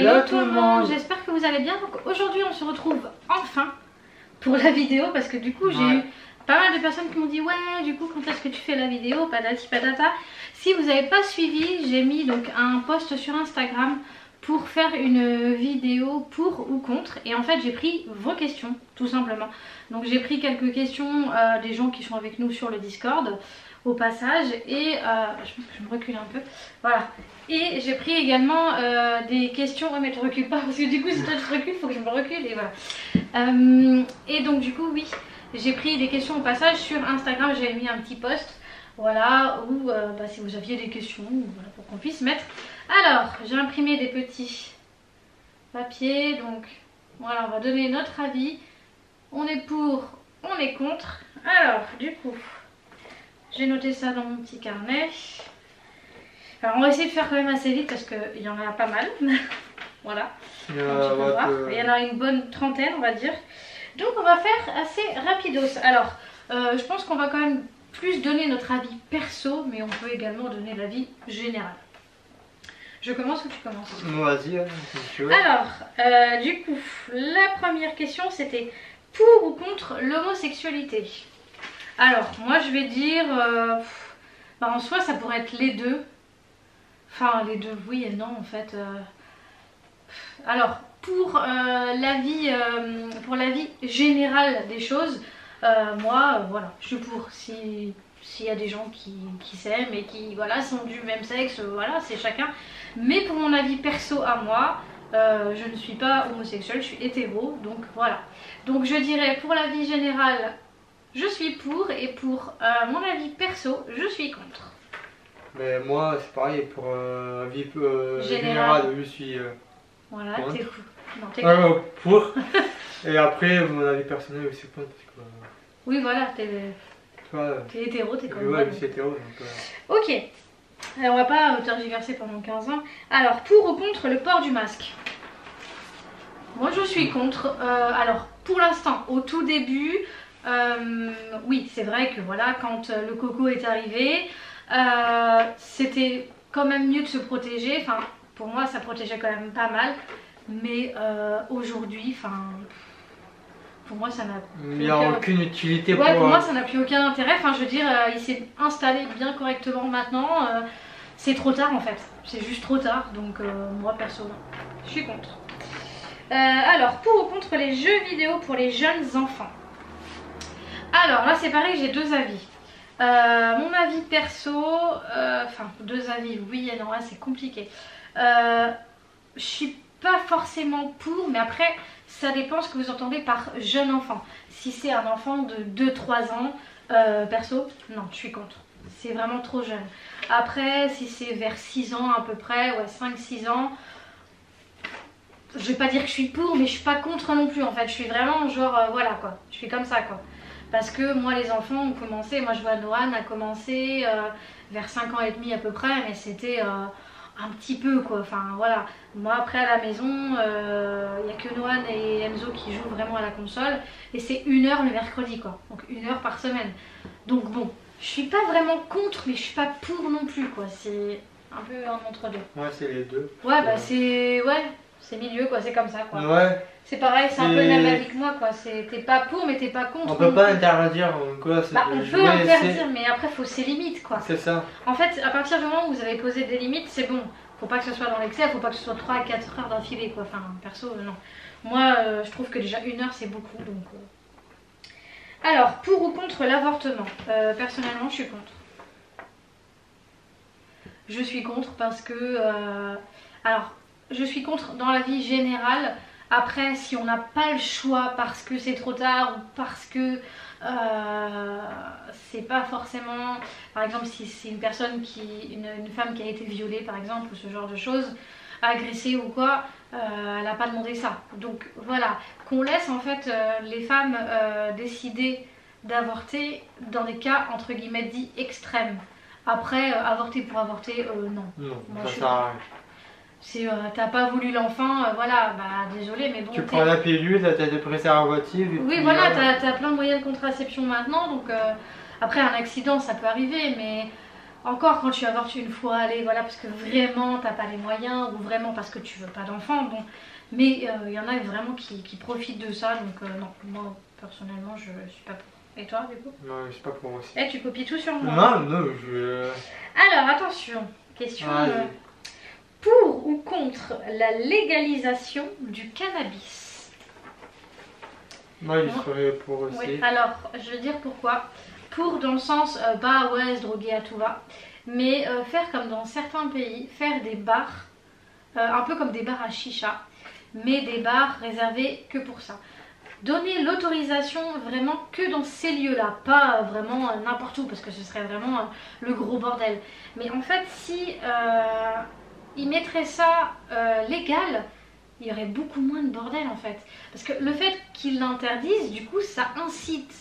Hello tout le monde, j'espère que vous allez bien. Donc aujourd'hui on se retrouve enfin pour la vidéo parce que du coup j'ai eu pas mal de personnes qui m'ont dit ouais du coup quand est-ce que tu fais la vidéo, patati patata. Si vous n'avez pas suivi, j'ai mis donc un post sur Instagram pour faire une vidéo pour ou contre, et en fait j'ai pris vos questions tout simplement. Donc j'ai pris quelques questions des gens qui sont avec nous sur le Discord au passage, et je me recule un peu, voilà. Et j'ai pris également des questions, ouais mais tu recules pas parce que du coup si toi tu te recules, il faut que je me recule, et voilà. Et donc du coup oui, j'ai pris des questions au passage sur Instagram, j'avais mis un petit post, voilà, où si vous aviez des questions, voilà, pour qu'on puisse mettre. Alors j'ai imprimé des petits papiers, donc voilà, on va donner notre avis, on est pour, on est contre. Alors du coup j'ai noté ça dans mon petit carnet. Alors on va essayer de faire quand même assez vite parce qu'il y en a pas mal. Voilà. Il y en a une bonne trentaine on va dire. Donc on va faire assez rapidos. Alors je pense qu'on va quand même plus donner notre avis perso, mais on peut également donner l'avis général. Je commence ou tu commences? Vas-y, si tu veux. Alors du coup la première question c'était pour ou contre l'homosexualité. Alors moi je vais dire en soi ça pourrait être les deux. Enfin les deux oui et non en fait. Alors pour l'avis général des choses, moi voilà je suis pour. S'il y a des gens qui s'aiment et qui voilà sont du même sexe, voilà c'est chacun. Mais pour mon avis perso à moi, je ne suis pas homosexuelle, je suis hétéro, donc voilà. Donc je dirais pour l'avis général je suis pour, et pour mon avis perso je suis contre. Mais moi c'est pareil, pour avis général je suis voilà, t'es fou. Non, t'es pour. Et après mon avis personnel aussi contre. Oui voilà, t'es hétéro, t'es comme moi. Ouais, je suis hétéro donc ok, alors on va pas tergiverser pendant 15 ans. Alors pour ou contre le port du masque? Moi je suis contre. Alors pour l'instant au tout début, oui c'est vrai que voilà quand le coco est arrivé, c'était quand même mieux de se protéger. Enfin pour moi ça protégeait quand même pas mal. Mais aujourd'hui, enfin pour moi ça n'a il n'y a aucune utilité. Ouais, pour moi ça n'a plus aucun intérêt. Enfin je veux dire il s'est installé bien correctement maintenant. C'est trop tard en fait. C'est juste trop tard. Donc moi perso je suis contre. Alors pour ou contre les jeux vidéo pour les jeunes enfants? Alors là c'est pareil, j'ai deux avis. Mon avis perso, enfin deux avis oui et non, là c'est compliqué. Je suis pas forcément pour, mais après ça dépend ce que vous entendez par jeune enfant. Si c'est un enfant de 2-3 ans, perso non je suis contre, c'est vraiment trop jeune. Après si c'est vers 6 ans à peu près, ouais 5-6 ans, je vais pas dire que je suis pour, mais je suis pas contre non plus en fait. Je suis vraiment genre voilà quoi, je suis comme ça quoi. Parce que moi les enfants ont commencé, moi je vois Noan a commencé vers 5 ans et demi à peu près, mais c'était un petit peu quoi, enfin voilà. Moi après à la maison, il n'y a que Noan et Enzo qui jouent vraiment à la console, et c'est 1 heure le mercredi quoi, donc 1 heure par semaine. Donc bon, je suis pas vraiment contre, mais je suis pas pour non plus quoi, c'est un peu un entre-deux. Ouais c'est les deux. Ouais bah c'est milieu quoi, c'est comme ça quoi. Ouais. C'est pareil, c'est un peu le même avis que moi quoi, t'es pas pour mais t'es pas contre. On peut pas interdire quoi. On peut interdire mais après faut ses limites quoi. C'est ça. En fait à partir du moment où vous avez posé des limites c'est bon. Faut pas que ce soit dans l'excès, faut pas que ce soit 3 à 4 heures d'affilée quoi, enfin perso non. Moi je trouve que déjà 1 heure c'est beaucoup donc. Alors pour ou contre l'avortement? Personnellement je suis contre. Je suis contre parce que alors je suis contre dans la vie générale. Après si on n'a pas le choix parce que c'est trop tard ou parce que c'est pas forcément, par exemple si c'est une personne une femme qui a été violée par exemple ou ce genre de choses, agressée ou quoi, elle n'a pas demandé ça. Donc voilà, qu'on laisse en fait les femmes décider d'avorter dans des cas entre guillemets dits extrêmes. Après avorter pour avorter non. Non, moi, ça sert à rien. Si t'as pas voulu l'enfant, voilà, bah désolé, mais bon. Tu prends la pilule, t'as des préservatifs. Oui, voilà, t'as plein de moyens de contraception maintenant, donc après un accident ça peut arriver, mais Encore quand tu avortes une fois, allez, voilà, parce que vraiment t'as pas les moyens ou vraiment parce que tu veux pas d'enfant, bon. Mais il y en a vraiment qui profitent de ça, donc non, moi personnellement je suis pas pour. Et toi du coup? Non, je suis pas pour moi aussi. Eh, tu copies tout sur moi. Non, non, je... Alors attention, question pour ou contre la légalisation du cannabis? Moi, je serais pour aussi. Oui, alors je vais dire pourquoi. Pour dans le sens, bah ouais, se droguer à tout va, mais faire comme dans certains pays, faire des bars, un peu comme des bars à chicha, mais des bars réservés que pour ça. Donner l'autorisation vraiment que dans ces lieux-là, pas vraiment n'importe où, parce que ce serait vraiment le gros bordel. Mais en fait, si ils mettraient ça légal, il y aurait beaucoup moins de bordel en fait. Parce que le fait qu'ils l'interdisent, du coup, ça incite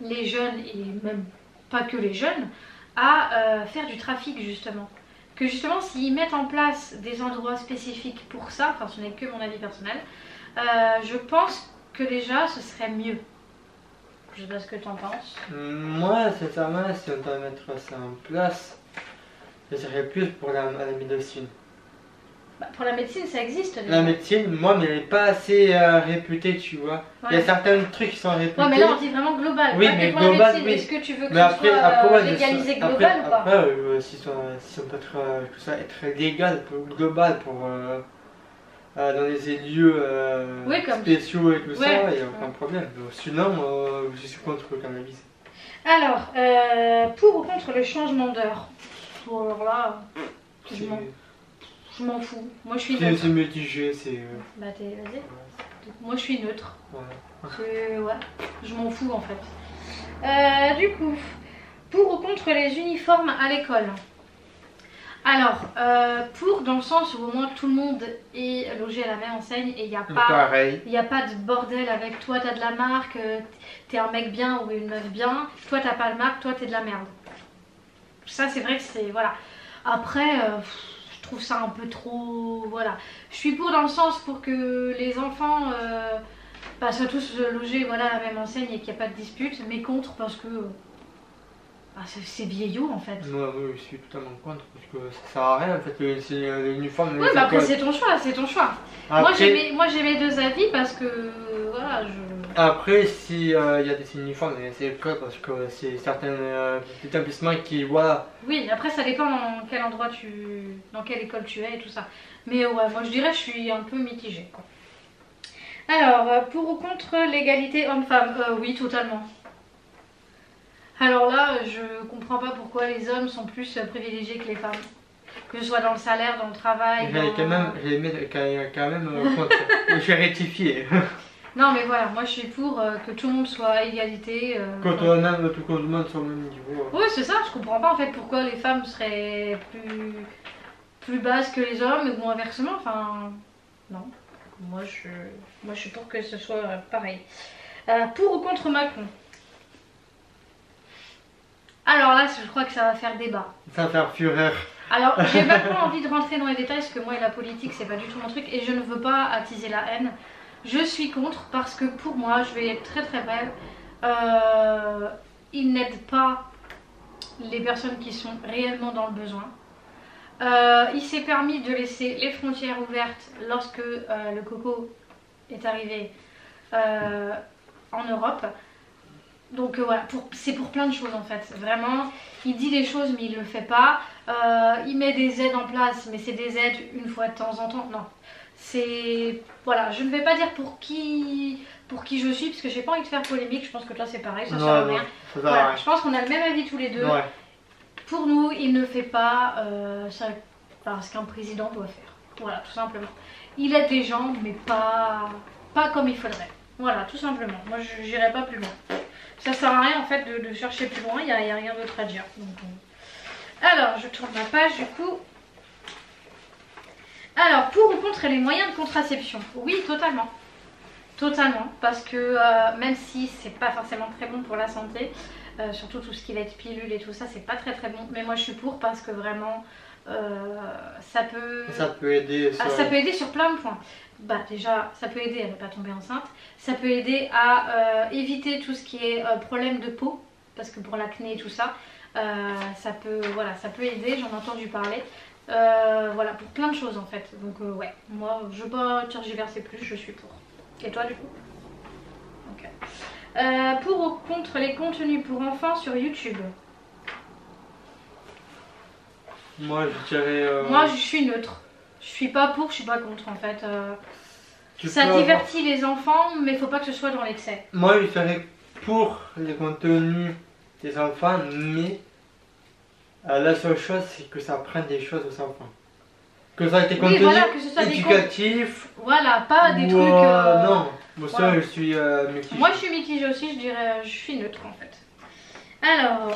les jeunes, et même pas que les jeunes, à faire du trafic justement. Que justement, s'ils mettent en place des endroits spécifiques pour ça, enfin ce n'est que mon avis personnel, je pense que déjà ce serait mieux. Je sais pas ce que tu en penses. Moi, sincèrement, si on doit mettre ça en place, je serais plus pour la médecine. Bah, pour la médecine, ça existe déjà. La médecine, moi, mais elle n'est pas assez réputée, tu vois. Ouais. Il y a certains trucs qui sont réputés. Ouais, mais là on dit vraiment global. Oui, mais global, oui. Est-ce que tu veux que après, ce soit légalisé global ou pas? Après, si on peut être légal, global pour... dans les lieux spéciaux et tout ça, il n'y a aucun problème. Sinon, je suis contre le cannabis. Alors, pour ou contre le changement d'heure? Alors là, je m'en fous. Moi je suis neutre. C'est mitigé, c'est... Bah vas-y. Moi je suis neutre. Ouais, je m'en fous en fait. Du coup, pour ou contre les uniformes à l'école? Alors, pour dans le sens où au moins tout le monde est logé à la même enseigne et il n'y a pas de bordel avec toi t'as de la marque, t'es un mec bien ou une meuf bien, toi t'as pas de marque, toi t'es de la merde. Ça c'est vrai que c'est... Voilà. Après, je trouve ça un peu trop... Voilà. Je suis pour dans le sens pour que les enfants soient tous logés voilà, à la même enseigne et qu'il n'y a pas de dispute, mais contre parce que... c'est vieillot en fait. Moi, je suis totalement contre parce que ça sert à rien en fait, l'uniforme. Oui, mais après c'est ton choix, c'est ton choix. Après... Moi j'ai mes deux avis parce que voilà, Après, si y a des uniformes, c'est le cas parce que c'est certains établissements qui voilà. Oui, après ça dépend dans quel endroit dans quelle école tu es et tout ça. Mais ouais, moi je dirais je suis un peu mitigée quoi. Alors, pour ou contre l'égalité homme-femme? Oui, totalement. Alors là, je comprends pas pourquoi les hommes sont plus privilégiés que les femmes. Que ce soit dans le salaire, dans le travail. Quand même contre. Je vais rectifier. Non mais voilà, moi je suis pour que tout le monde soit à égalité. Quand tout le monde soit au même niveau. Oui, c'est ça, je comprends pas en fait pourquoi les femmes seraient plus basses que les hommes ou inversement. Enfin, non. Moi je suis pour que ce soit pareil. Pour ou contre Macron? Alors là, je crois que ça va faire débat. Ça va faire fureur. Alors, j'ai pas trop envie de rentrer dans les détails parce que moi et la politique, c'est pas du tout mon truc et je ne veux pas attiser la haine. Je suis contre parce que pour moi, je vais être très très brève, il n'aide pas les personnes qui sont réellement dans le besoin. Il s'est permis de laisser les frontières ouvertes lorsque le coco est arrivé en Europe. Donc voilà, c'est pour plein de choses en fait. Vraiment, il dit des choses mais il le fait pas. Il met des aides en place, mais c'est des aides une fois de temps en temps. Non, c'est... Voilà, je ne vais pas dire pour qui je suis, parce que j'ai pas envie de faire polémique. Je pense que toi c'est pareil, ça sert à rien. Voilà, je pense qu'on a le même avis tous les deux. Ouais. Pour nous, il ne fait pas ce qu'un président doit faire. Voilà, tout simplement. Il aide les gens, mais pas comme il faudrait. Voilà, tout simplement. Moi, je n'irai pas plus loin. Ça sert à rien en fait de chercher plus loin, il n'y a rien d'autre à dire. Donc, alors, je tourne ma page du coup. Alors, pour ou contre les moyens de contraception? Oui, totalement. Totalement, parce que même si c'est pas forcément très bon pour la santé, surtout tout ce qui va être pilule et tout ça, c'est pas très très bon. Mais moi je suis pour parce que vraiment ça peut aider sur plein de points. Bah déjà ça peut aider à ne pas tomber enceinte, ça peut aider à éviter tout ce qui est problème de peau, parce que pour l'acné et tout ça, ça peut aider, j'en ai entendu parler. Voilà, pour plein de choses en fait. Donc ouais, moi je veux pas tergiverser plus, je suis pour. Et toi du coup? Ok. Pour ou contre les contenus pour enfants sur YouTube? Moi je dirais... Moi je suis neutre. Je suis pas pour, je suis pas contre en fait. Ça divertit les enfants, mais faut pas que ce soit dans l'excès. Moi je serais pour les contenus des enfants, mais la seule chose c'est que ça apprenne des choses aux enfants. Que ça ait des contenus éducatifs. Voilà, pas des trucs... Non, moi ça je suis mitigé. Moi je suis mitigée aussi, je dirais, je suis neutre en fait. Alors,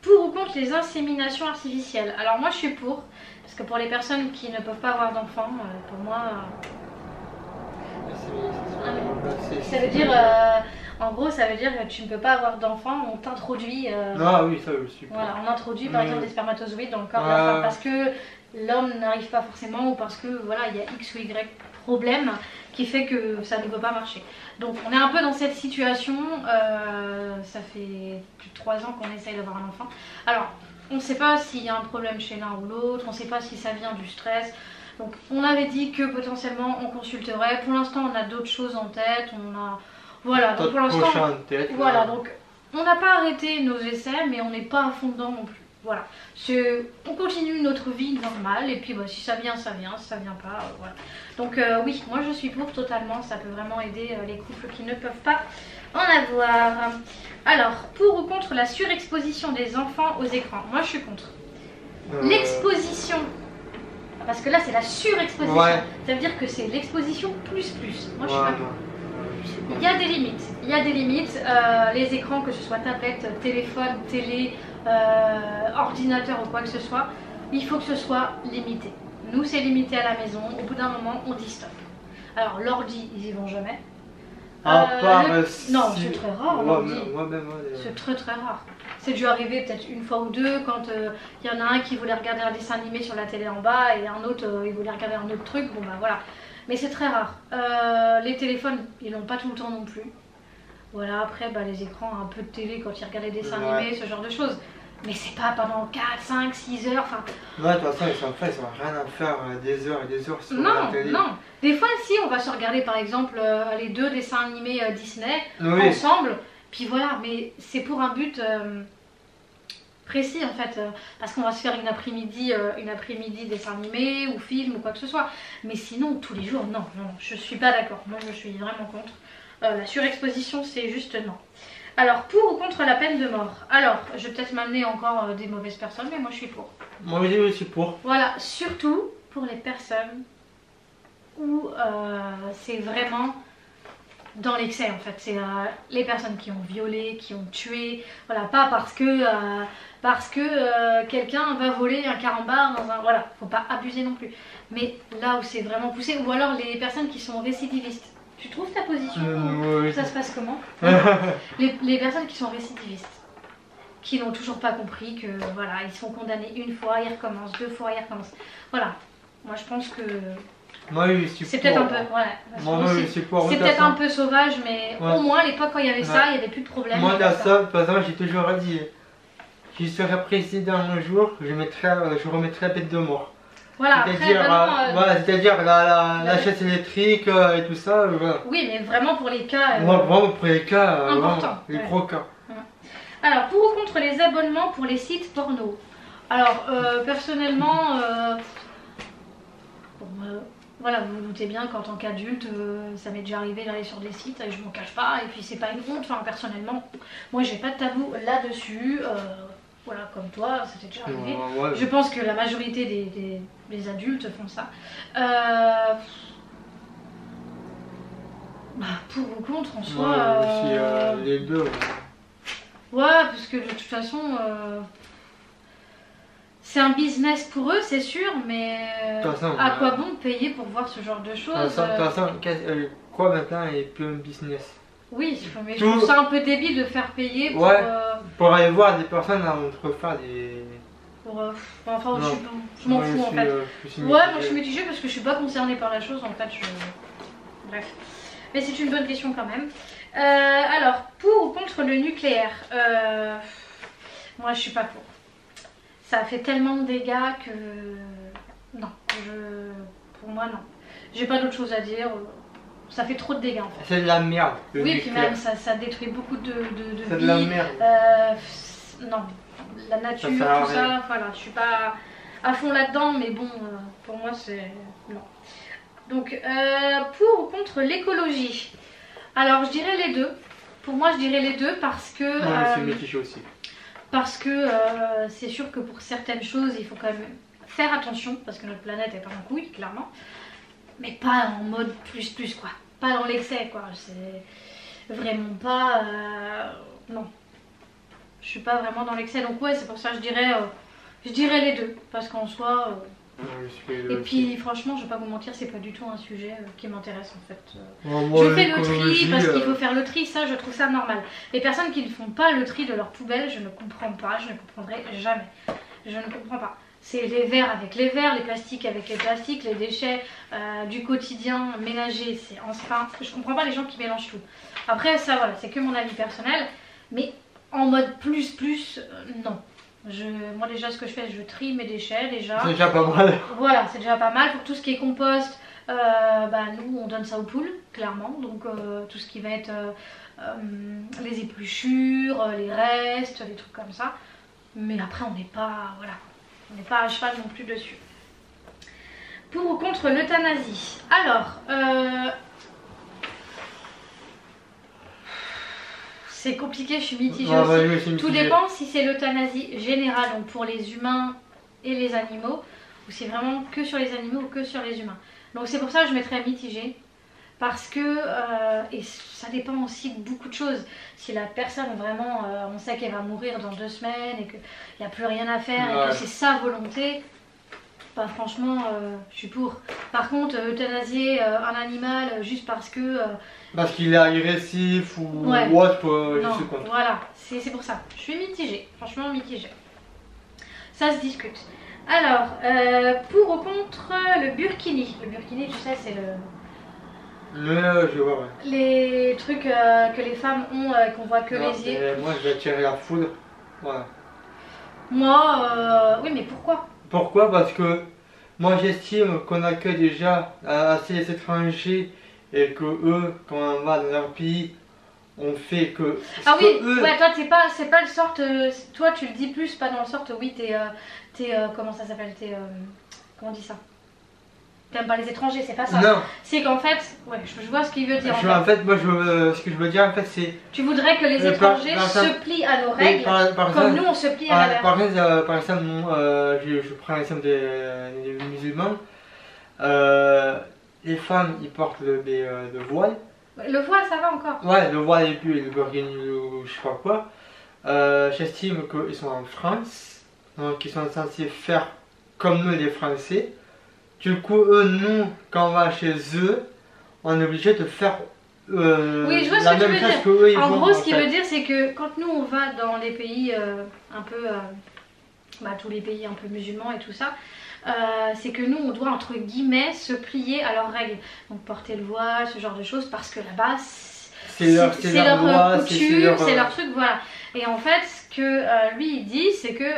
pour ou contre les inséminations artificielles? Alors moi je suis pour, parce que pour les personnes qui ne peuvent pas avoir d'enfants, pour moi... ça veut dire... en gros, ça veut dire que tu ne peux pas avoir d'enfant, on t'introduit... Ah oui, ça je suis pour. Voilà, on introduit par exemple des spermatozoïdes dans le corps de la femme parce que l'homme n'arrive pas forcément ou parce que voilà, il y a X ou Y problème qui fait que ça ne peut pas marcher. Donc on est un peu dans cette situation, ça fait plus de 3 ans qu'on essaye d'avoir un enfant. Alors, on ne sait pas s'il y a un problème chez l'un ou l'autre, on ne sait pas si ça vient du stress. Donc on avait dit que potentiellement on consulterait. Pour l'instant on a d'autres choses en tête, voilà, donc pour l'instant, voilà, donc on n'a pas arrêté nos essais, mais on n'est pas à fond dedans non plus. Voilà, on continue notre vie normale, et puis bah, si ça vient, ça vient, si ça vient pas, voilà. Donc oui, moi je suis pour totalement, ça peut vraiment aider les couples qui ne peuvent pas en avoir. Alors, pour ou contre la surexposition des enfants aux écrans? Moi je suis contre. L'exposition, parce que là c'est la surexposition, ça veut dire que c'est l'exposition plus. Moi je suis pas contre. Il y a des limites, les écrans, que ce soit tablette, téléphone, télé, ordinateur ou quoi que ce soit, il faut que ce soit limité. Nous c'est limité à la maison, au bout d'un moment on dit stop. Alors l'ordi, ils y vont jamais. Non, c'est très rare l'ordi, c'est très rare. C'est dû arriver peut-être une fois ou deux quand il y en a un qui voulait regarder un dessin animé sur la télé en bas et un autre il voulait regarder un autre truc, bon bah voilà. Mais c'est très rare. Les téléphones, ils n'ont pas tout le temps non plus. Voilà, après bah, les écrans, un peu de télé quand ils regardent les dessins animés, ce genre de choses. Mais c'est pas pendant 4, 5, 6 heures. Enfin... Ouais, de toute façon, ils n'ont rien à faire des heures et des heures sur la télé. Non, des fois, si on va se regarder par exemple les 2 dessins animés Disney ensemble, puis voilà, mais c'est pour un but précis en fait, parce qu'on va se faire une après-midi dessin animé ou film ou quoi que ce soit. Mais sinon, tous les jours, non, je suis pas d'accord. Moi, je suis vraiment contre. La surexposition, c'est juste non. Alors, pour ou contre la peine de mort? Alors, je vais peut-être m'amener encore des mauvaises personnes, mais moi je suis pour. Moi je suis pour. Voilà, surtout pour les personnes où c'est vraiment dans l'excès en fait. C'est les personnes qui ont violé, qui ont tué, voilà, pas parce que quelqu'un va voler un carambar dans un... Voilà, faut pas abuser non plus. Mais là où c'est vraiment poussé, ou alors les personnes qui sont récidivistes. Tu trouves ta position ça se passe comment? les personnes qui sont récidivistes, qui n'ont toujours pas compris que voilà, ils sont condamnés une fois, ils recommencent, 2 fois, ils recommencent. Voilà, moi je pense que c'est peut-être un peu, c'est peut-être un peu sauvage, mais au moins à l'époque quand il y avait ça, il n'y avait plus de problème. Moi dans ça, par exemple, j'ai toujours dit, si je serais président un jour, je remettrais la peine de mort. Voilà, c'est-à-dire la chaise électrique et tout ça. Voilà. Oui, mais vraiment pour les cas vraiment pour les cas importants, les gros cas. Alors, pour ou contre les abonnements pour les sites porno? Alors, personnellement, voilà, vous vous doutez bien qu'en tant qu'adulte, ça m'est déjà arrivé d'aller sur des sites et je m'en cache pas. Et puis, c'est pas une honte. Enfin, personnellement, moi, j'ai pas de tabou là-dessus. Voilà, comme toi, c'était déjà arrivé. Je pense que la majorité des adultes font ça. Pour ou contre, en soi... les deux. Ouais, parce que de toute façon... c'est un business pour eux, c'est sûr, mais à quoi bon payer pour voir ce genre de choses? De toute façon, quoi maintenant est plus un business? Oui, mais je trouve ça un peu débile de faire payer pour... pour aller voir des personnes à faire des... enfin, je m'en fous en fait. Moi je suis mitigée parce que je suis pas concernée par la chose en fait. Bref. Mais c'est une bonne question quand même. Alors, pour ou contre le nucléaire? moi je suis pas pour. Ça fait tellement de dégâts que non, pour moi non. J'ai pas d'autre chose à dire. Ça fait trop de dégâts en fait. C'est de la merde. Oui, puis même ça détruit beaucoup de c'est de la merde. Non, la nature, tout ça, voilà, je suis pas à fond là-dedans, mais bon, pour moi c'est non. Donc pour ou contre l'écologie? Alors je dirais les deux. Pour moi je dirais les deux parce que c'est mitigé aussi. Parce que c'est sûr que pour certaines choses il faut quand même faire attention parce que notre planète est pas en couille clairement, mais pas en mode plus quoi, pas dans l'excès quoi, c'est vraiment pas non, je suis pas vraiment dans l'excès, donc ouais c'est pour ça que je dirais les deux parce qu'en soi et puis franchement je vais pas vous mentir, c'est pas du tout un sujet qui m'intéresse en fait. Je fais le tri parce qu'il faut faire le tri, ça je trouve ça normal. Les personnes qui ne font pas le tri de leur poubelle, je ne comprends pas, je ne comprendrai jamais. Je ne comprends pas. C'est les verres avec les verres, les plastiques avec les plastiques, les déchets du quotidien ménager, c'est enfin je comprends pas les gens qui mélangent tout. Après ça voilà, c'est que mon avis personnel, mais en mode plus non. Moi déjà ce que je fais, je trie mes déchets déjà. C'est déjà pas mal. Voilà, c'est déjà pas mal. Pour tout ce qui est compost, nous on donne ça aux poules, clairement. Donc tout ce qui va être les épluchures, les restes, les trucs comme ça. Mais après on n'est pas, voilà, on n'est pas à cheval non plus dessus. Pour ou contre l'euthanasie? Alors, c'est compliqué, je suis mitigée aussi. Tout dépend si c'est l'euthanasie générale, donc pour les humains et les animaux, ou c'est vraiment que sur les animaux ou que sur les humains. Donc c'est pour ça que je mettrais mitigé, parce que, et ça dépend aussi de beaucoup de choses. Si la personne vraiment, on sait qu'elle va mourir dans 2 semaines et qu'il n'y a plus rien à faire et que c'est sa volonté, bah franchement je suis pour. Par contre euthanasier un animal juste parce que parce qu'il est agressif ou autre, je suis contre. Voilà, c'est pour ça. Je suis mitigée, franchement mitigée. Ça se discute. Alors, pour ou contre le burkini? Le burkini, tu sais, c'est je vois, les trucs que les femmes ont, qu'on voit que les yeux. Moi, je vais tirer la foudre. Voilà. Moi, oui, mais pourquoi? Pourquoi? Parce que moi, j'estime qu'on accueille déjà assez les étrangers et que eux, quand on va dans leur pays, on fait que. Ah oui, ouais, toi, c'est pas le sorte. Toi, tu le dis plus, pas dans le sorte. Oui, comment ça s'appelle? Comment on dit ça? T'aimes pas les étrangers, c'est pas ça. Non. C'est qu'en fait, ouais, je vois ce qu'il veut dire. En fait, moi, ce que je veux dire, en fait, c'est. Tu voudrais que les étrangers se plient à nos règles, comme nous, on se plie à la leur. Par exemple, je prends l'exemple des musulmans. Les femmes, ils portent le voile. Le voile, ça va encore. Ouais, le voile et puis le burkini ou je sais pas quoi. J'estime qu'ils sont en France, donc ils sont censés faire comme nous les Français. Du coup, nous, quand on va chez eux, on est obligé de faire oui, je vois ce que tu veux dire. En gros, ce qu'il veut dire, c'est que quand nous, on va dans les pays un peu, tous les pays un peu musulmans et tout ça, c'est que nous, on doit, entre guillemets, se plier à leurs règles. Donc, porter le voile, ce genre de choses, parce que là-bas, c'est leur coutume, c'est leur truc, voilà. Et en fait, ce que lui, il dit, c'est que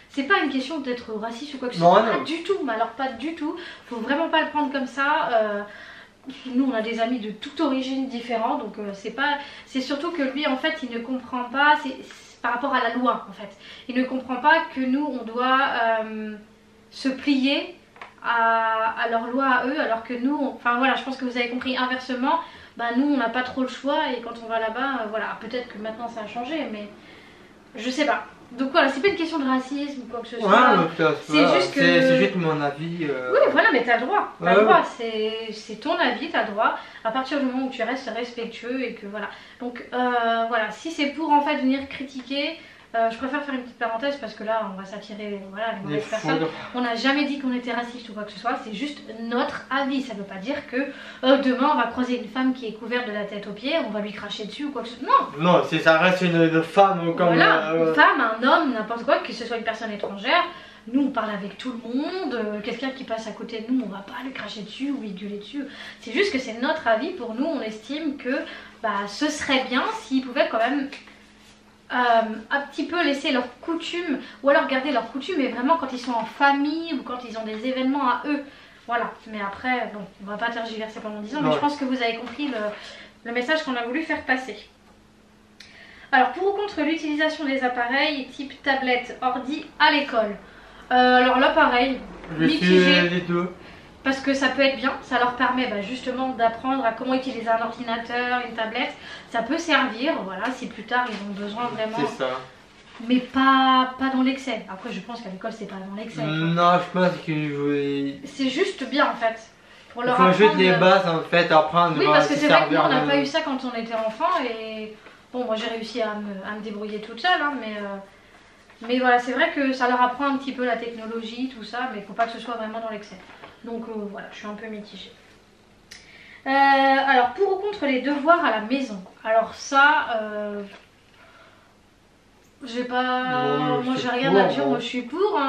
c'est pas une question d'être raciste ou quoi que ce soit. Pas du tout, mais alors pas du tout. Faut vraiment pas le prendre comme ça. Nous, on a des amis de toute origine différente, donc c'est surtout que lui, en fait, il ne comprend pas, c'est par rapport à la loi, en fait. Il ne comprend pas que nous, on doit se plier à leur loi à eux, alors que nous, enfin voilà, je pense que vous avez compris, inversement, nous, on n'a pas trop le choix, et quand on va là-bas, voilà, peut-être que maintenant ça a changé, mais je sais pas. Donc voilà, c'est pas une question de racisme ou quoi que ce soit. C'est juste que. C'est juste mon avis. Oui, voilà, mais t'as le droit. T'as le droit. C'est ton avis, t'as le droit. À partir du moment où tu restes respectueux et que voilà. Donc voilà, si c'est pour en fait venir critiquer, je préfère faire une petite parenthèse parce que là, on va s'attirer voilà, les mauvaises personnes. On n'a jamais dit qu'on était raciste ou quoi que ce soit. C'est juste notre avis. Ça veut pas dire que demain on va croiser une femme qui est couverte de la tête aux pieds, on va lui cracher dessus ou quoi que ce soit. Non. Non, ça reste une femme comme. Voilà, une femme, un homme, n'importe quoi, que ce soit une personne étrangère. Nous, on parle avec tout le monde. Quelqu'un qui passe à côté de nous, on va pas lui cracher dessus ou lui gueuler dessus. C'est juste que c'est notre avis. Pour nous, on estime que ce serait bien s'il pouvait quand même un petit peu laisser leurs coutumes, ou alors garder leurs coutumes, mais vraiment quand ils sont en famille ou quand ils ont des événements à eux. Voilà, mais après, bon, on va pas tergiverser pendant 10 ans, mais je pense que vous avez compris le message qu'on a voulu faire passer. Alors, pour ou contre l'utilisation des appareils type tablette, ordi à l'école. Alors là, pareil, mitigé. Les deux. Parce que ça peut être bien, ça leur permet justement d'apprendre à comment utiliser un ordinateur, une tablette. Ça peut servir, voilà, si plus tard ils ont besoin vraiment. C'est ça. Mais pas dans l'excès. Après, je pense qu'à l'école, c'est pas dans l'excès. Non, je pense que c'est juste bien en fait. Pour leur apprendre. Il faut juste les bases en fait, apprendre. Oui, parce que c'est vrai que nous, on n'a pas eu ça quand on était enfant. Et bon, moi j'ai réussi à me débrouiller toute seule, hein, mais voilà, c'est vrai que ça leur apprend un petit peu la technologie, tout ça, mais il ne faut pas que ce soit vraiment dans l'excès. Donc voilà, je suis un peu mitigée. Alors, pour ou contre les devoirs à la maison. Alors ça, j'ai pas... moi j'ai rien à dire, moi je suis pour.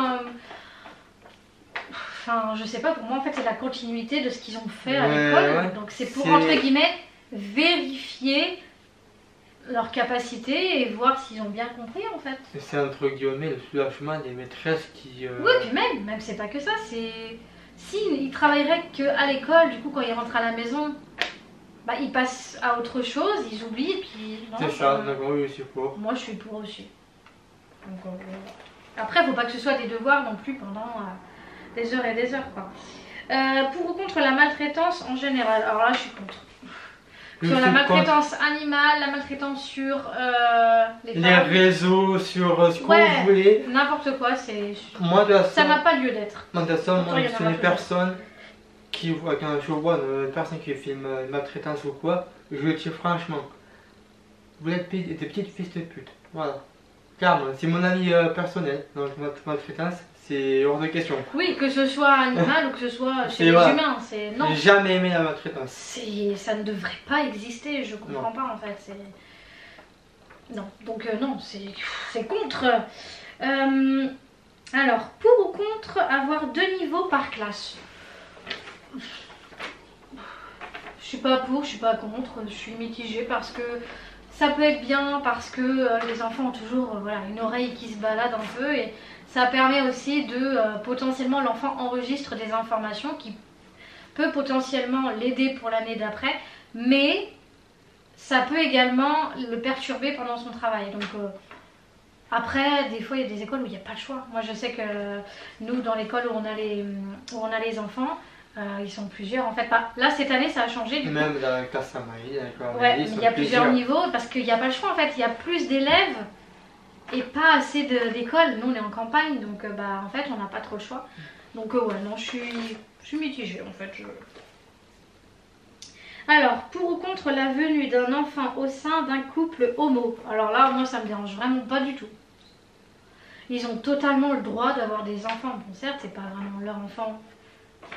Enfin, je sais pas, pour moi en fait c'est la continuité de ce qu'ils ont fait à l'école. Donc c'est pour, entre guillemets, vérifier leur capacité et voir s'ils ont bien compris en fait. C'est entre guillemets le soulagement des maîtresses qui... Oui, puis même c'est pas que ça, c'est... S'ils travailleraient qu'à l'école, du coup quand ils rentrent à la maison, ils passent à autre chose, ils oublient et puis... C'est ça, d'accord, oui, je suis pour. Moi je suis pour aussi. Donc, après, faut pas que ce soit des devoirs non plus pendant des heures et des heures quoi. Pour ou contre la maltraitance en général. Alors là je suis contre. Sur la maltraitance animale, la maltraitance sur les réseaux, sur ce que vous voulez. N'importe quoi, c'est... Moi, ça n'a pas lieu d'être. Moi, de toute façon, c'est une personne qui voit, quand je vois une personne qui filme une maltraitance ou quoi, je le dis franchement, vous êtes des petites fils de pute. Voilà. Clairement, c'est mon ami personnel, donc maltraitance, c'est hors de question. Oui, que ce soit animal ou que ce soit chez les humains, c'est non. J'ai jamais aimé la maltraitance. Ça ne devrait pas exister, je comprends pas en fait. Non, donc non, c'est contre. Alors, pour ou contre avoir 2 niveaux par classe. Je suis pas pour, je suis pas contre, je suis mitigée parce que ça peut être bien, parce que les enfants ont toujours une oreille qui se balade un peu et ça permet aussi de potentiellement l'enfant enregistre des informations qui peut potentiellement l'aider pour l'année d'après, mais ça peut également le perturber pendant son travail. Donc après, des fois il y a des écoles où il n'y a pas le choix. Moi je sais que nous dans l'école où on a les enfants, ils sont plusieurs en fait. Là cette année ça a changé du même coup. dans la classe à Marie, mais il y a plusieurs niveaux parce qu'il n'y a pas le choix en fait. Il y a plus d'élèves et pas assez d'écoles. Nous on est en campagne donc en fait on n'a pas trop le choix. Donc ouais, non, je suis mitigée en fait. Alors, pour ou contre la venue d'un enfant au sein d'un couple homo. Alors là, moi ça me dérange vraiment pas du tout. Ils ont totalement le droit d'avoir des enfants. Bon certes, c'est pas vraiment leur enfant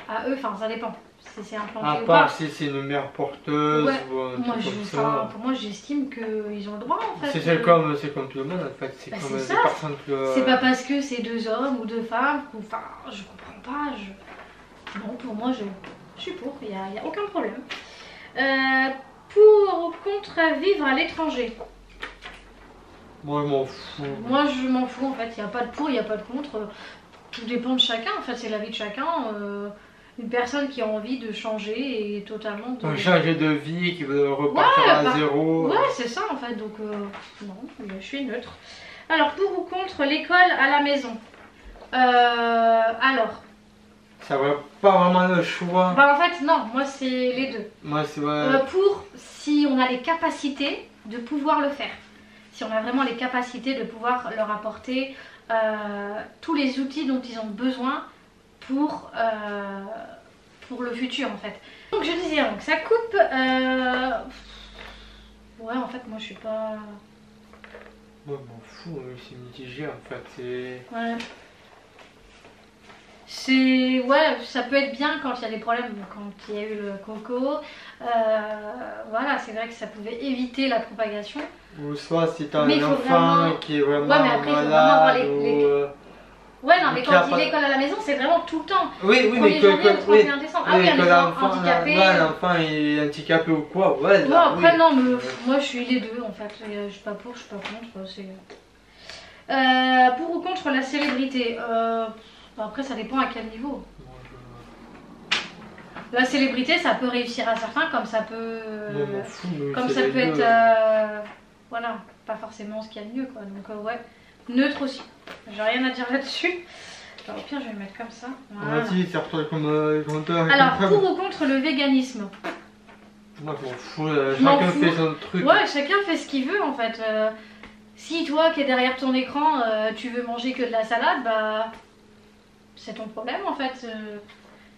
à eux, enfin ça dépend. C'est implanté à ou part pas. Si c'est une mère porteuse ou un truc comme ça. Pour moi j'estime qu'ils ont le droit en fait. C'est comme tout le monde en fait. C'est comme des personnes que... C'est pas parce que c'est 2 hommes ou 2 femmes enfin je comprends pas. Bon pour moi je suis pour, il n'y a aucun problème. Pour ou contre vivre à l'étranger. Moi je m'en fous. Moi je m'en fous en fait, il n'y a pas de pour, il n'y a pas de contre. Tout dépend de chacun en fait, c'est la vie de chacun. Une personne qui a envie de changer et totalement de... changer de vie, qui veut repartir à zéro. Ouais, c'est ça en fait, donc non, je suis neutre. Alors, pour ou contre l'école à la maison. Alors... Ça va pas vraiment le choix. En fait, non, moi c'est les deux. Moi c'est pour, si on a les capacités de pouvoir le faire. Si on a vraiment les capacités de pouvoir leur apporter tous les outils dont ils ont besoin pour le futur en fait. Donc je disais, donc ça coupe. Ouais, en fait, moi je suis pas. Moi je m'en fous, c'est mitigé en fait. Ouais. Ouais, ça peut être bien quand il y a des problèmes, quand il y a eu le coco. Voilà, c'est vrai que ça pouvait éviter la propagation. Ou soit si t'as un enfant qui est vraiment malade Ouais, non, mais quand on dit l'école à la maison, c'est vraiment tout le temps. Oui, mais que. 31 décembre. Ah oui, un enfant handicapé. L'enfant est handicapé ou quoi, ouais. Non, après, non, mais moi je suis les deux en fait. Je suis pas pour, je suis pas contre. Pour ou contre la célébrité après, ça dépend à quel niveau. La célébrité, ça peut réussir à certains, comme ça peut. Comme ça peut être. Voilà, pas forcément ce qu'il y a de mieux, quoi. Donc, ouais, neutre aussi. J'ai rien à dire là-dessus. Au pire, je vais le mettre comme ça. Voilà. Vas-y, serre-toi comme commentaire. Alors, pour ou contre le véganisme? Moi, je m'en fous. Chacun fait son truc. Ouais, chacun fait ce qu'il veut en fait. Si toi qui es derrière ton écran, tu veux manger que de la salade, bah. C'est ton problème en fait.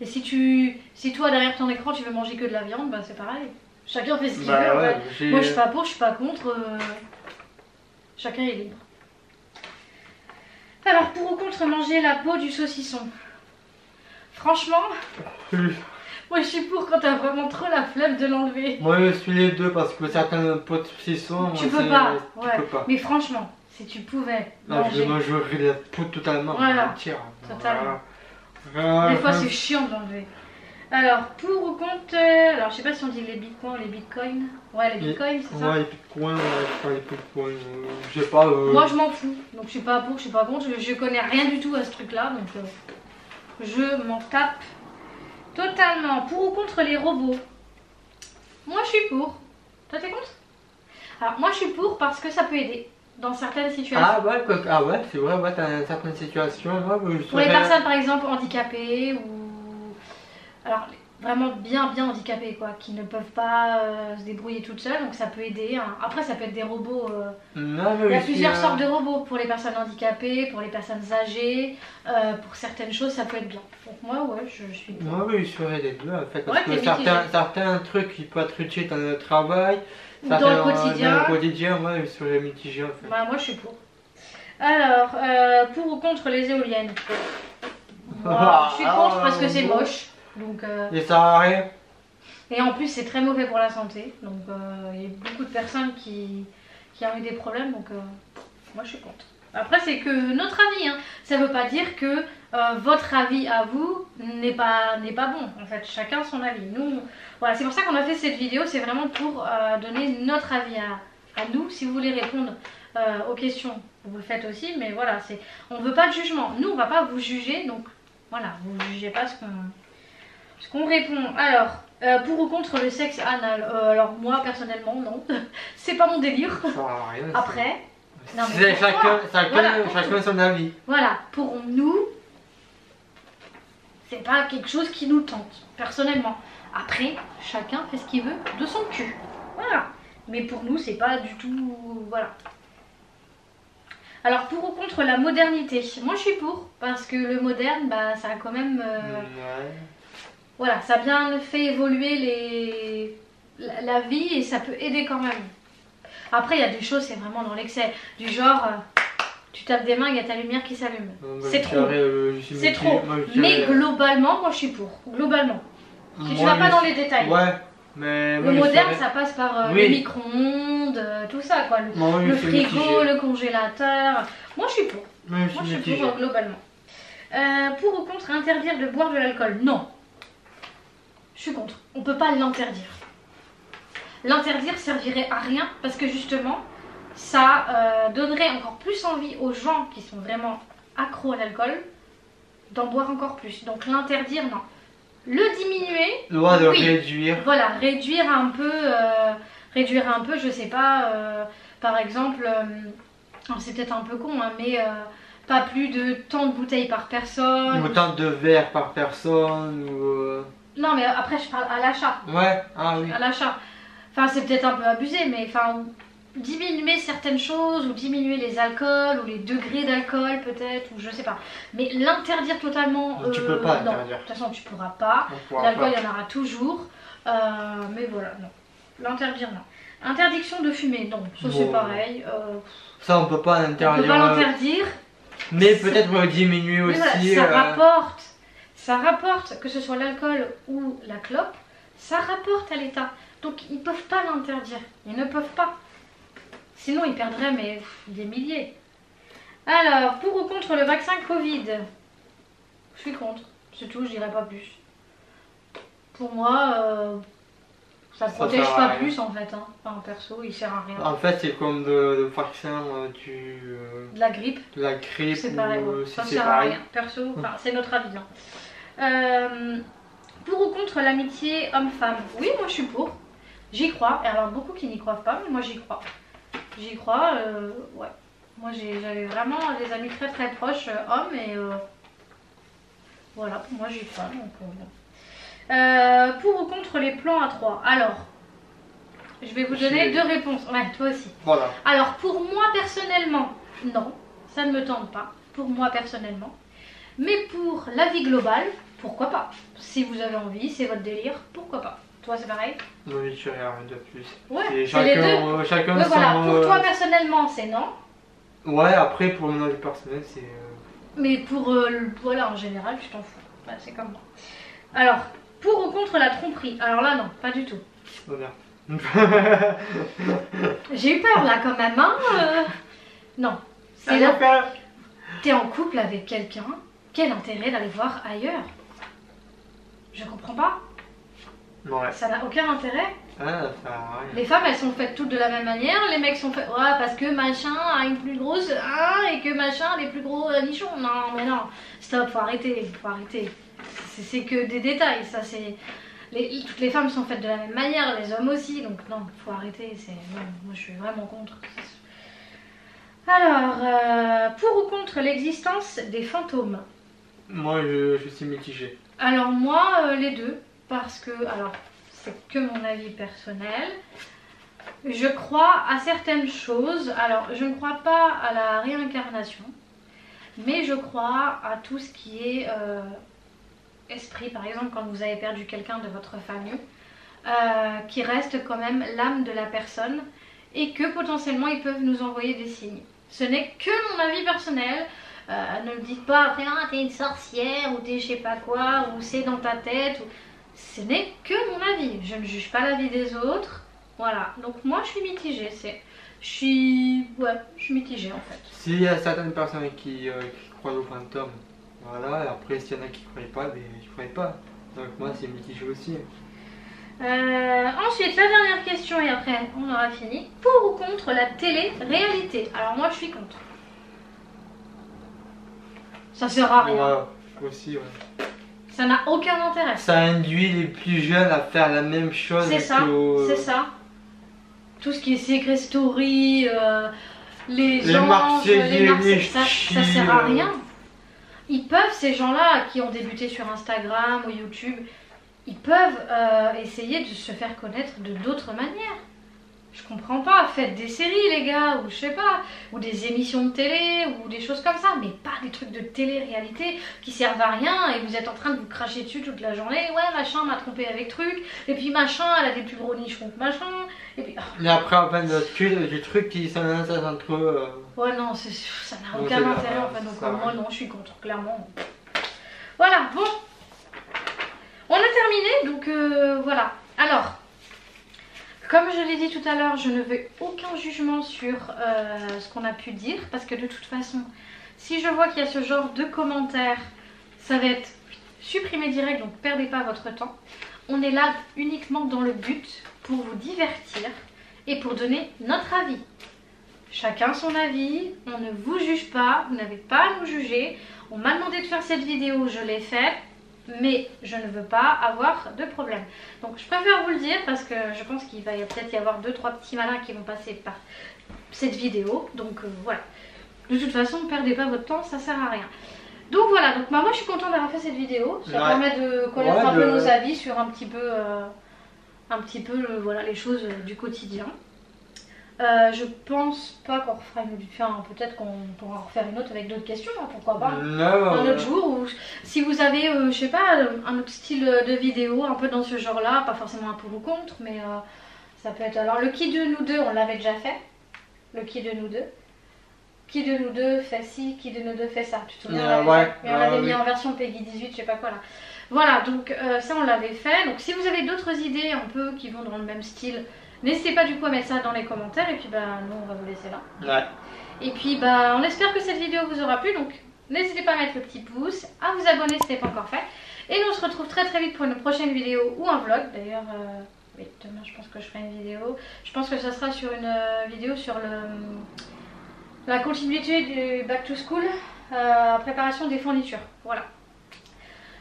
Et si toi derrière ton écran tu veux manger que de la viande, bah c'est pareil. Chacun fait ce qu'il veut. Ouais, en fait. Moi je suis pas pour, je suis pas contre. Chacun est libre. Alors pour ou contre manger la peau du saucisson? Franchement, moi je suis pour quand t'as vraiment trop la flemme de l'enlever. Moi je suis les deux parce que certains peaux de saucisson. Tu peux pas. Mais franchement, si tu pouvais. Non, je mangerais la peau totalement. Voilà. Totalement. Des fois c'est chiant de l'enlever. Alors pour ou contre, alors je sais pas si on dit les bitcoins ou les bitcoins. Ouais, les bitcoins, c'est ça? Ouais, les bitcoins, les bitcoins, je sais pas. Moi je m'en fous, donc je suis pas pour, je suis pas contre, je connais rien du tout à ce truc là, donc je m'en tape totalement. Pour ou contre les robots? Moi je suis pour. Toi t'es contre? Alors moi je suis pour parce que ça peut aider. Dans certaines situations. Ah ouais, c'est vrai, ouais, dans certaines situations. Pour les personnes par exemple handicapées ou. Alors vraiment bien handicapées quoi, qui ne peuvent pas se débrouiller toutes seules, donc ça peut aider. Hein. Après ça peut être des robots. Non, mais il y a plusieurs sortes de robots pour les personnes handicapées, pour les personnes âgées, pour certaines choses ça peut être bien. Donc moi ouais, je suis pour. Moi oui, je ferais les deux en fait, parce que certains trucs qui peuvent être utiles dans le travail. Dans le quotidien. Dans le quotidien, moi je serais mitigé en fait. Bah, moi je suis pour. Alors, pour ou contre les éoliennes? Moi, je suis contre parce que c'est moche. Donc, et ça sert à rien. Et en plus c'est très mauvais pour la santé. Donc il y a beaucoup de personnes qui ont eu des problèmes. Donc moi je suis contre. Après c'est que notre avis. Hein. Ça ne veut pas dire que votre avis à vous n'est pas bon. En fait chacun son avis. Nous, voilà, c'est pour ça qu'on a fait cette vidéo. C'est vraiment pour donner notre avis à nous. Si vous voulez répondre aux questions, vous le faites aussi. Mais voilà, on ne veut pas de jugement. Nous on ne va pas vous juger. Donc voilà, vous ne jugez pas ce qu'on répond. Alors, pour ou contre le sexe anal? Alors moi personnellement non, c'est pas mon délire. Rien, après, non, mais chacun son avis. Voilà, pour nous, c'est pas quelque chose qui nous tente, personnellement. Après, chacun fait ce qu'il veut de son cul. Voilà. Mais pour nous, c'est pas du tout. Voilà. Alors pour ou contre la modernité? Moi je suis pour, parce que le moderne, bah ça a quand même. Voilà, ça a bien fait évoluer la vie et ça peut aider quand même. Après, il y a des choses, c'est vraiment dans l'excès. Du genre, tu tapes des mains, il y a ta lumière qui s'allume. C'est trop. C'est trop. Mais globalement, moi je suis pour. Globalement. Si tu vas pas dans les détails. Ouais. Mais le moderne, ça passe par le micro-ondes, tout ça quoi. Le frigo, le congélateur. Moi je suis pour. Moi je suis pour globalement. Pour ou contre interdire de boire de l'alcool? Non. Je suis contre. On peut pas l'interdire. L'interdire servirait à rien parce que justement, ça donnerait encore plus envie aux gens qui sont vraiment accros à l'alcool d'en boire encore plus. Donc l'interdire, non. Le diminuer, de réduire. Voilà, réduire un peu, je sais pas, par exemple, c'est peut-être un peu con, hein, mais pas plus de tant de bouteilles par personne. Ou tant de verres par personne, ou... Non mais après je parle à l'achat. Ouais, ah oui. À l'achat. Enfin c'est peut-être un peu abusé, mais enfin diminuer certaines choses ou diminuer les alcools ou les degrés d'alcool peut-être, ou je sais pas. Mais l'interdire totalement, tu peux pas non. l'interdire. De toute façon tu pourras pas. L'alcool il y en aura toujours. Mais voilà, non. L'interdire non. Interdiction de fumer, non. Ça c'est pareil. Ça on peut pas l'interdire. On peut pas l'interdire. Mais peut-être diminuer aussi. Ça rapporte, que ce soit l'alcool ou la clope, ça rapporte à l'État. Donc ils peuvent pas l'interdire. Ils ne peuvent pas. Sinon ils perdraient mais des milliers. Alors, pour ou contre le vaccin Covid? Je suis contre, c'est tout, je dirais pas plus. Pour moi, ça protège pas plus en fait, hein. Enfin, perso, il sert à rien. En fait, c'est comme le vaccin de la grippe. De la grippe. C'est pareil, ça sert à rien. Perso, enfin, c'est notre avis. Hein. Pour ou contre l'amitié homme-femme? Oui, moi je suis pour. J'y crois. Et alors, beaucoup qui n'y croient pas, mais moi j'y crois. J'y crois, ouais. Moi j'avais vraiment des amis très très proches, hommes, et voilà, pour moi j'y crois. Donc, pour ou contre les plans à 3? Alors, je vais vous donner deux réponses. Ouais, toi aussi. Voilà. Alors, pour moi personnellement, non, ça ne me tente pas. Pour moi personnellement. Mais pour la vie globale, pourquoi pas? Si vous avez envie, c'est votre délire, pourquoi pas? Toi, c'est pareil? Oui, je rien de plus. Ouais, c'est les deux. Chacun ouais, voilà. Pour toi personnellement, c'est non. Ouais, après pour mon avis personnel, c'est. Mais pour voilà, en général, tu t'en fous. Bah, c'est comme moi. Alors, pour ou contre la tromperie? Alors là, non, pas du tout. Oh merde. J'ai eu peur là quand même, hein. Non. C'est là. T'es en couple avec quelqu'un, quel intérêt d'aller voir ailleurs? Je comprends pas. Ouais. Ça n'a aucun intérêt. Ah, ça a rien. Les femmes, elles sont faites toutes de la même manière, les mecs sont faits ouais, parce que machin a une plus grosse et que machin a les plus gros nichons. Non, mais non, stop, faut arrêter, faut arrêter. C'est que des détails, ça c'est. Toutes les femmes sont faites de la même manière, les hommes aussi, donc non, faut arrêter. Non, moi je suis vraiment contre. Alors, pour ou contre l'existence des fantômes? Moi je suis mitigé. Alors moi, les deux, parce que, alors, c'est que mon avis personnel. Je crois à certaines choses. Alors, je ne crois pas à la réincarnation, mais je crois à tout ce qui est esprit. Par exemple, quand vous avez perdu quelqu'un de votre famille, qui reste quand même l'âme de la personne et que potentiellement ils peuvent nous envoyer des signes. Ce n'est que mon avis personnel. Ne me dites pas après, ah, t'es une sorcière ou t'es je sais pas quoi, ou c'est dans ta tête. Ou... Ce n'est que mon avis. Je ne juge pas l'avis des autres. Voilà. Donc moi je suis mitigée. Je suis mitigée en fait. S'il y a certaines personnes qui croient aux fantômes, voilà. Et après s'il y en a qui ne croient pas, ben je ne crois pas. Donc moi c'est mitigé aussi. Ensuite, la dernière question et après on aura fini. Pour ou contre la télé-réalité? Alors moi je suis contre. Ça sert à rien. Ouais, aussi, ouais. Ça n'a aucun intérêt. Ça induit les plus jeunes à faire la même chose. C'est ça, c'est ça. Tout ce qui est Secret Story, les anges, ça sert à rien. Ils peuvent, ces gens-là qui ont débuté sur Instagram ou YouTube, ils peuvent essayer de se faire connaître de d'autres manières. Je comprends pas, faites des séries les gars, ou je sais pas, ou des émissions de télé, ou des choses comme ça, mais pas des trucs de télé-réalité qui servent à rien et vous êtes en train de vous cracher dessus toute la journée. Ouais, machin m'a trompé avec truc, et puis machin, elle a des plus gros nichons que machin, et puis... Mais après, en fait, des trucs qui s'intéressent entre eux... Ouais, non, ça n'a aucun intérêt en fait, donc moi non, je suis contre, clairement. Voilà, bon. On a terminé, donc voilà. Alors... Comme je l'ai dit tout à l'heure, je ne veux aucun jugement sur ce qu'on a pu dire, parce que de toute façon, si je vois qu'il y a ce genre de commentaires, ça va être supprimé direct, donc perdez pas votre temps. On est là uniquement dans le but pour vous divertir et pour donner notre avis. Chacun son avis, on ne vous juge pas, vous n'avez pas à nous juger. On m'a demandé de faire cette vidéo, je l'ai faite. Mais je ne veux pas avoir de problème. Donc je préfère vous le dire parce que je pense qu'il va peut-être y avoir 2-3 petits malins qui vont passer par cette vidéo. Donc voilà. De toute façon, ne perdez pas votre temps, ça sert à rien. Donc voilà, donc moi je suis contente d'avoir fait cette vidéo. Ça permet de connaître un peu nos avis sur un petit peu voilà, les choses du quotidien. Je pense pas qu'on refera une autre. Enfin, peut-être qu'on pourra en refaire une autre avec d'autres questions, hein, pourquoi pas. Un autre jour, ou si vous avez, je sais pas, un autre style de vidéo, un peu dans ce genre-là, pas forcément un pour ou contre, mais ça peut être. Alors, le qui de nous deux, on l'avait déjà fait. Le qui de nous deux. Qui de nous deux fait ci, qui de nous deux fait ça. Tu te souviens, on l'avait mis en version Peggy 18, je sais pas quoi là. Voilà, donc ça on l'avait fait. Donc, si vous avez d'autres idées un peu qui vont dans le même style, n'hésitez pas du coup à mettre ça dans les commentaires et puis bah nous on va vous laisser là. Ouais. Et puis bah on espère que cette vidéo vous aura plu, donc n'hésitez pas à mettre le petit pouce, à vous abonner si ce n'est pas encore fait. Et nous on se retrouve très vite pour une prochaine vidéo ou un vlog. D'ailleurs, oui, demain je pense que je ferai une vidéo. Je pense que ça sera sur une vidéo sur la continuité du Back to School, préparation des fournitures. Voilà.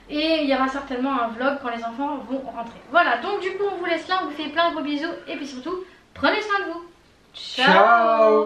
Et il y aura certainement un vlog quand les enfants vont rentrer. Voilà, donc du coup on vous laisse là, on vous fait plein de gros bisous. Et puis surtout, prenez soin de vous. Ciao.